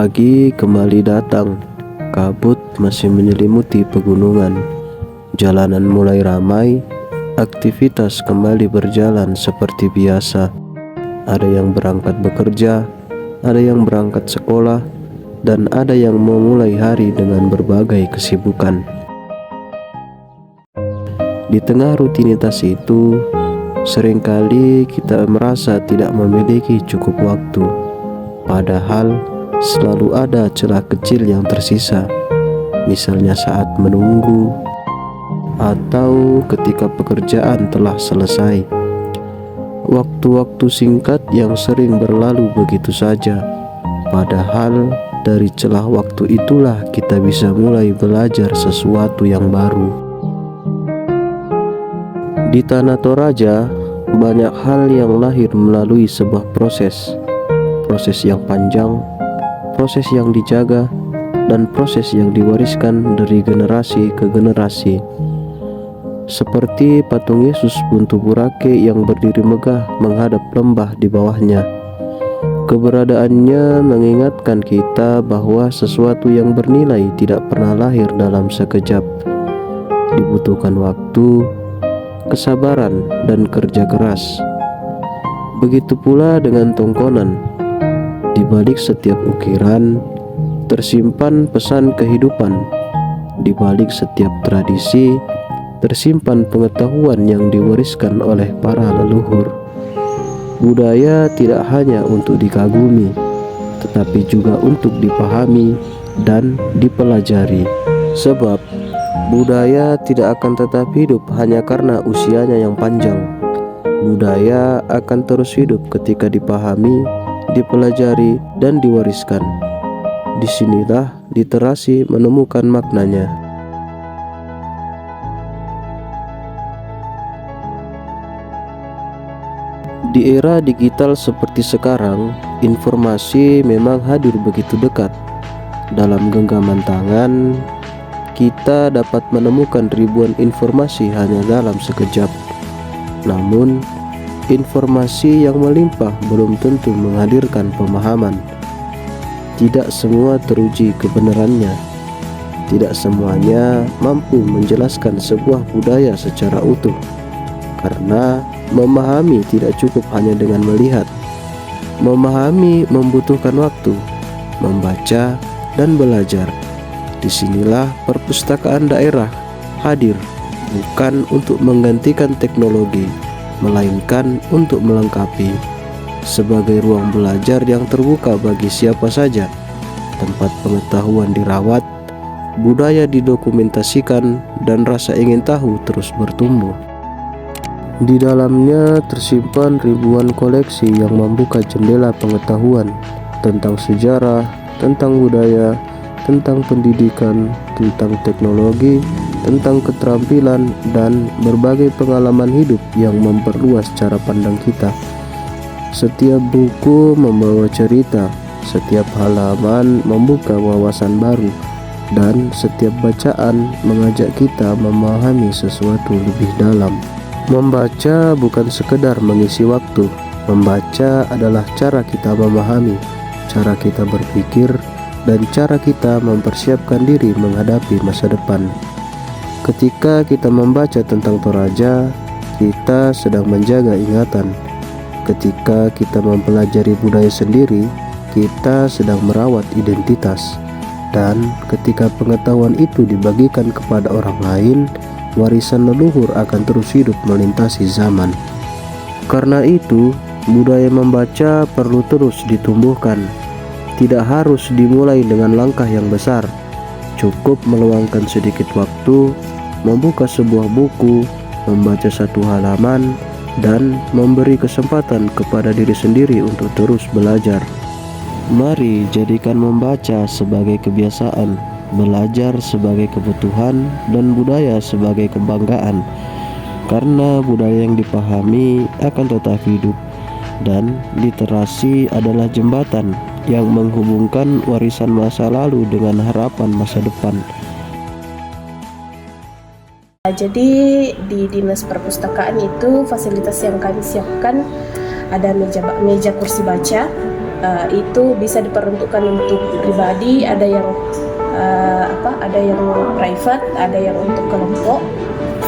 Pagi kembali datang, kabut masih menyelimuti pegunungan. Jalanan mulai ramai, aktivitas kembali berjalan seperti biasa. Ada yang berangkat bekerja, ada yang berangkat sekolah, dan ada yang memulai hari dengan berbagai kesibukan. Di tengah rutinitas itu, seringkali kita merasa tidak memiliki cukup waktu. Padahal selalu ada celah kecil yang tersisa, misalnya saat menunggu atau ketika pekerjaan telah selesai. Waktu-waktu singkat yang sering berlalu begitu saja, padahal dari celah waktu itulah kita bisa mulai belajar sesuatu yang baru. Di Tanah Toraja, banyak hal yang lahir melalui sebuah proses yang panjang, proses yang dijaga, dan proses yang diwariskan dari generasi ke generasi. Seperti patung Yesus buntu burake yang berdiri megah menghadap lembah di bawahnya. Keberadaannya mengingatkan kita bahwa sesuatu yang bernilai tidak pernah lahir dalam sekejap. Dibutuhkan waktu, kesabaran, dan kerja keras. Begitu pula dengan tongkonan. Di balik setiap ukiran tersimpan pesan kehidupan. Di balik setiap tradisi tersimpan pengetahuan yang diwariskan oleh para leluhur. Budaya tidak hanya untuk dikagumi, tetapi juga untuk dipahami dan dipelajari. Sebab budaya tidak akan tetap hidup hanya karena usianya yang panjang. Budaya akan terus hidup ketika dipahami, dipelajari, dan diwariskan. Disinilah literasi menemukan maknanya. Di era digital seperti sekarang, informasi memang hadir begitu dekat. Dalam genggaman tangan, kita dapat menemukan ribuan informasi hanya dalam sekejap. Namun, informasi yang melimpah belum tentu menghadirkan pemahaman. Tidak semua teruji kebenarannya. Tidak semuanya mampu menjelaskan sebuah budaya secara utuh. Karena memahami tidak cukup hanya dengan melihat. Memahami membutuhkan waktu, membaca, dan belajar. Disinilah perpustakaan daerah hadir, bukan untuk menggantikan teknologi, melainkan untuk melengkapi, sebagai ruang belajar yang terbuka bagi siapa saja. Tempat pengetahuan dirawat, budaya didokumentasikan, dan rasa ingin tahu terus bertumbuh. Di dalamnya tersimpan ribuan koleksi yang membuka jendela pengetahuan tentang sejarah, tentang budaya, tentang pendidikan, tentang teknologi, tentang keterampilan, dan berbagai pengalaman hidup yang memperluas cara pandang kita. Setiap buku membawa cerita, setiap halaman membuka wawasan baru, dan setiap bacaan mengajak kita memahami sesuatu lebih dalam. Membaca bukan sekedar mengisi waktu. Membaca adalah cara kita memahami, cara kita berpikir, dan cara kita mempersiapkan diri menghadapi masa depan. Ketika kita membaca tentang Toraja, kita sedang menjaga ingatan. Ketika kita mempelajari budaya sendiri, kita sedang merawat identitas. Dan ketika pengetahuan itu dibagikan kepada orang lain, warisan leluhur akan terus hidup melintasi zaman. Karena itu, budaya membaca perlu terus ditumbuhkan. Tidak harus dimulai dengan langkah yang besar. Cukup meluangkan sedikit waktu, membuka sebuah buku, membaca satu halaman, dan memberi kesempatan kepada diri sendiri untuk terus belajar. Mari jadikan membaca sebagai kebiasaan, belajar sebagai kebutuhan, dan budaya sebagai kebanggaan. Karena budaya yang dipahami akan tetap hidup, dan literasi adalah jembatan yang menghubungkan warisan masa lalu dengan harapan masa depan. Jadi di Dinas Perpustakaan itu fasilitas yang kami siapkan ada meja kursi baca, Itu bisa diperuntukkan untuk pribadi, ada yang ada yang private, ada yang untuk kelompok,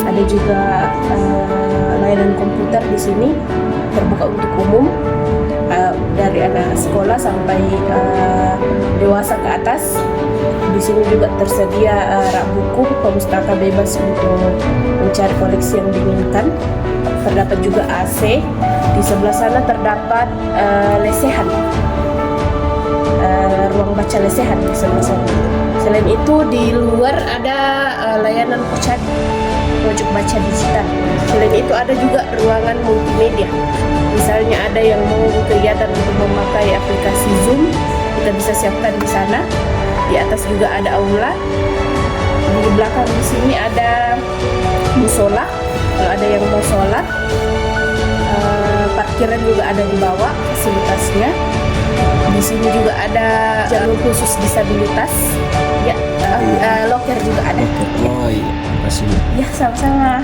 ada juga layanan komputer di sini terbuka untuk umum, dari anak sekolah sampai dewasa ke atas. Di sini juga tersedia rak buku, pemustaka bebas untuk mencari koleksi yang diinginkan. Terdapat juga AC. Di sebelah sana terdapat lesehan, ruang baca lesehan di sebelah sana. Selain itu di luar ada layanan pojok baca digital. Selain itu ada juga ruangan multimedia. Misalnya ada yang mau kegiatan untuk memakai aplikasi Zoom, kita bisa siapkan di sana. Di atas juga ada aula. Di belakang di sini ada musola. Kalau ada yang mau sholat, parkiran juga ada di bawah fasilitasnya. Di sini juga ada jalur khusus disabilitas. Ya, loker juga ada. Oh iya, terima kasih. Ya, sama-sama.